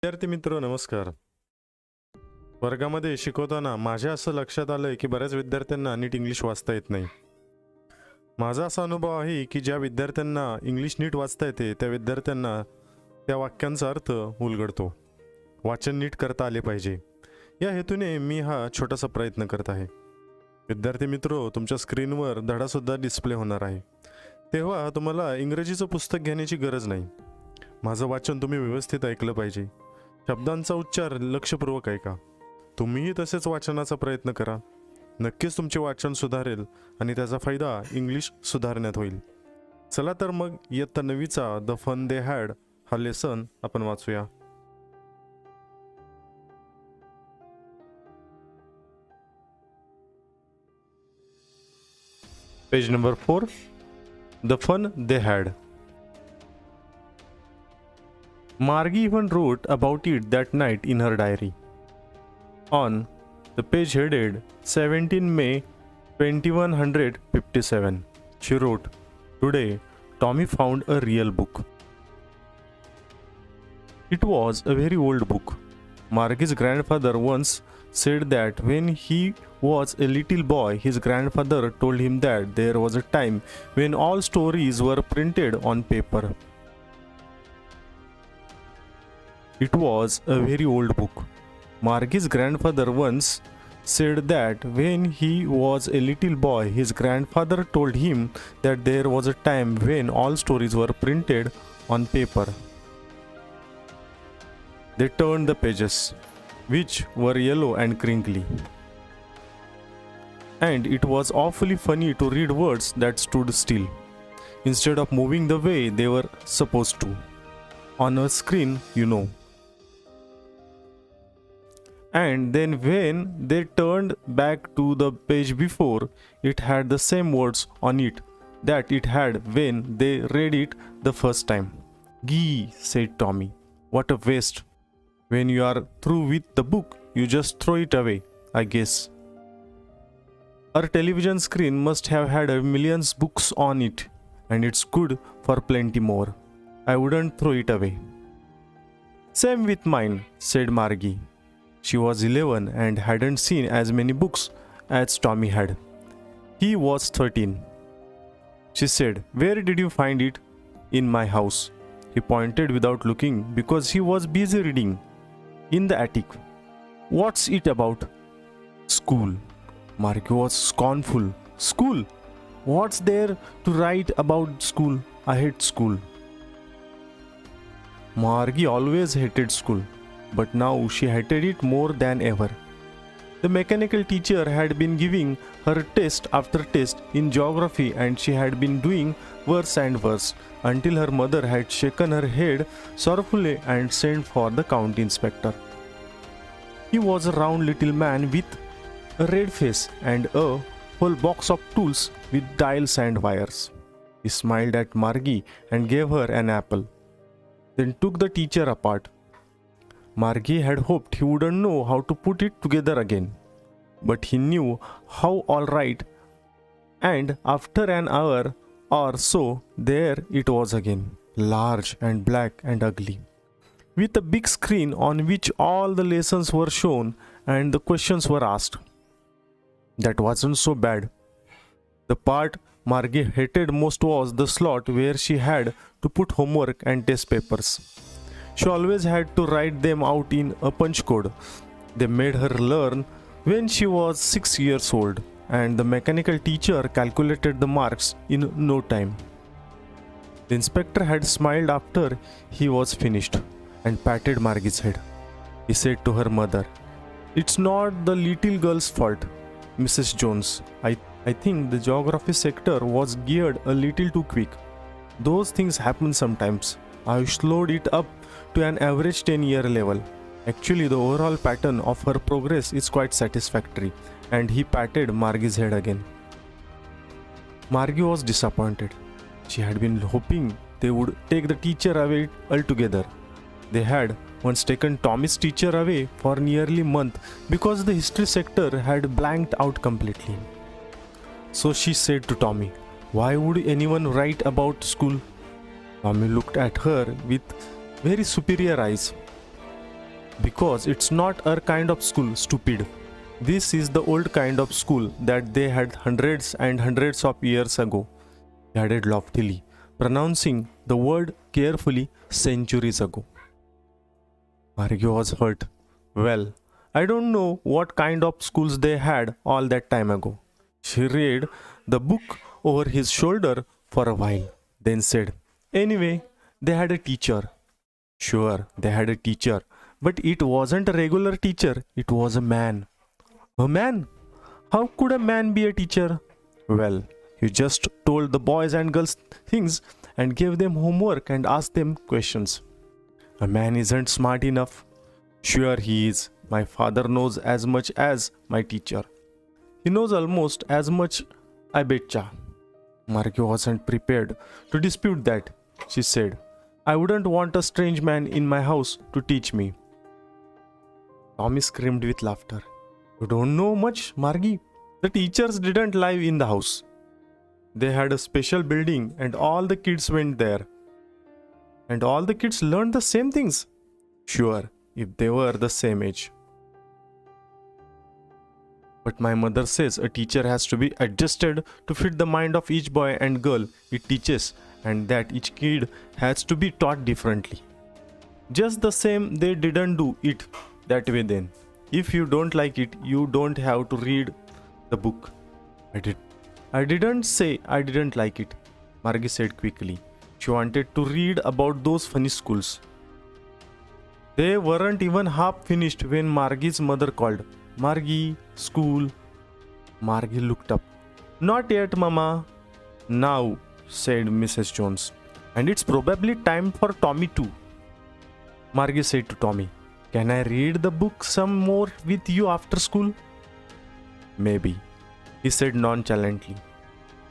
विद्यार्थी मित्र नमस्कार. वर्गामध्ये शिकवताना माझ्या असं लक्षात आलंय की बऱ्याच विद्यार्थ्यांना नीट इंग्लिश वाचता येत नाही. माझा असा अनुभव आहे की ज्या विद्यार्थ्यांना इंग्लिश नीट वाचता येते त्या विद्यार्थ्यांना त्या वाक्यांचा अर्थ उलगडतो. वाचन नीट करता आले पाहिजे या हेतूने मी हा छोटासा प्रयत्न करत आहे. विद्यार्थी मित्र, तुमच्या स्क्रीनवर धडासुद्धा डिस्प्ले होणार आहे, तेव्हा तुम्हाला इंग्रजीचं पुस्तक घेण्याची गरज नाही. माझं वाचन तुम्ही व्यवस्थित ऐकलं पाहिजे. शब्दांचा उच्चार लक्षपूर्वक ऐका. तुम्हीही तसेच वाचनाचा प्रयत्न करा. नक्कीच तुमचे वाचन सुधारेल आणि त्याचा फायदा इंग्लिश सुधारण्यात होईल. चला तर मग इयत्ता 9वीचा द फन दे हॅड हा लेसन आपण वाचूया. Page number 4, the fun they had. Margie even wrote about it that night in her diary. On the page headed 17 May 2157, she wrote, "Today, Tommy found a real book." It was a very old book. Margie's grandfather once said that when he was a little boy, his grandfather told him that there was a time when all stories were printed on paper. It was a very old book. Margie's grandfather once said that when he was a little boy, his grandfather told him that there was a time when all stories were printed on paper. They turned the pages, which were yellow and crinkly. And it was awfully funny to read words that stood still, instead of moving the way they were supposed to. On a screen, you know. And then when they turned back to the page before, it had the same words on it that it had when they read it the first time. "Gee," said Tommy, "what a waste. When you are through with the book, you just throw it away, I guess." Our television screen must have had millions books on it, and it's good for plenty more. I wouldn't throw it away. "Same with mine," said Margie. She was 11 and hadn't seen as many books as Tommy had. He was 13. She said, "Where did you find it?" "In my house." He pointed without looking because he was busy reading. "In the attic." "What's it about?" "School." Margie was scornful. "School? What's there to write about school? I hate school." Margie always hated school, but now she hated it more than ever. The mechanical teacher had been giving her test after test in geography, and she had been doing worse and worse until her mother had shaken her head sorrowfully and sent for the county inspector. He was a round little man with a red face and a whole box of tools with dials and wires. He smiled at Margie and gave her an apple, then took the teacher apart. Margie had hoped he wouldn't know how to put it together again, but he knew how all right, and after an hour or so, there it was again, large and black and ugly, with a big screen on which all the lessons were shown and the questions were asked. That wasn't so bad. The part Margie hated most was the slot where she had to put homework and test papers. She always had to write them out in a punch code. They made her learn when she was 6 years old, and the mechanical teacher calculated the marks in no time. The inspector had smiled after he was finished and patted Margie's head. He said to her mother, "It's not the little girl's fault, Mrs. Jones. I think the geography sector was geared a little too quick. Those things happen sometimes. I slowed it up to an average 10-year level. Actually, the overall pattern of her progress is quite satisfactory." And he patted Margie's head again. Margie was disappointed. She had been hoping they would take the teacher away altogether. They had once taken Tommy's teacher away for nearly a month because the history sector had blanked out completely. So she said to Tommy, "Why would anyone write about school?" Tommy looked at her with very superior eyes. Because it's not our kind of school, stupid. This is the old kind of school that they had hundreds and hundreds of years ago, he added loftily, pronouncing the word carefully, centuries ago. Margie was hurt. Well, I don't know what kind of schools they had all that time ago. She read the book over his shoulder for a while, then said, Anyway, they had a teacher. Sure, they had a teacher, but it wasn't a regular teacher, it was a man. A man? How could a man be a teacher? Well, he just told the boys and girls things and gave them homework and asked them questions. A man isn't smart enough. Sure he is. My father knows as much as my teacher. He knows almost as much, I betcha. Margie wasn't prepared to dispute that. She said, I wouldn't want a strange man in my house to teach me. Tommy screamed with laughter. You don't know much, Margie. The teachers didn't live in the house. They had a special building and all the kids went there. And all the kids learned the same things. Sure, if they were the same age. But my mother says a teacher has to be adjusted to fit the mind of each boy and girl it teaches, and that each kid has to be taught differently. Just the same, they didn't do it that way then. If you don't like it, you don't have to read the book. I didn't say I didn't like it, Margie said quickly. She wanted to read about those funny schools. They weren't even half finished when Margie's mother called. Margie, school. Margie looked up. Not yet, Mama. Now, said Mrs. Jones. And it's probably time for Tommy too. Margie said to Tommy, Can I read the book some more with you after school? Maybe, he said nonchalantly.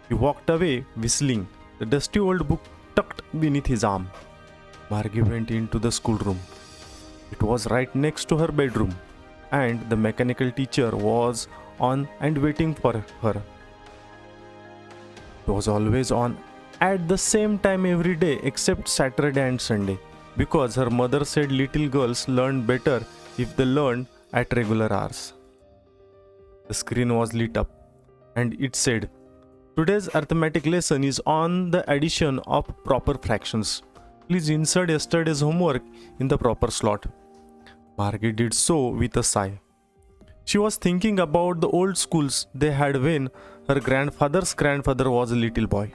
He walked away whistling, the dusty old book tucked beneath his arm. Margie went into the schoolroom. It was right next to her bedroom, and the mechanical teacher was on and waiting for her. It was always on at the same time every day except Saturday and Sunday, because her mother said little girls learned better if they learned at regular hours. The screen was lit up, and it said, Today's arithmetic lesson is on the addition of proper fractions. Please insert yesterday's homework in the proper slot. Margie did so with a sigh. She was thinking about the old schools they had when her grandfather's grandfather was a little boy.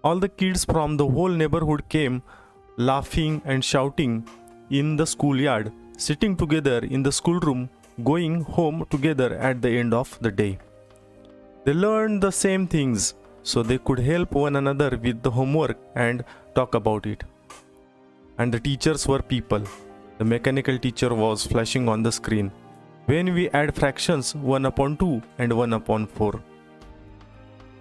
All the kids from the whole neighborhood came, laughing and shouting in the schoolyard, sitting together in the schoolroom, going home together at the end of the day. They learned the same things, so they could help one another with the homework and talk about it. And the teachers were people. The mechanical teacher was flashing on the screen. When we add fractions 1 upon 2 and 1 upon 4.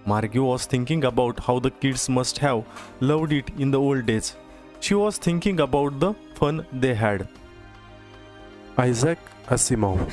Margie was thinking about how the kids must have loved it in the old days. She was thinking about the fun they had. Isaac Asimov.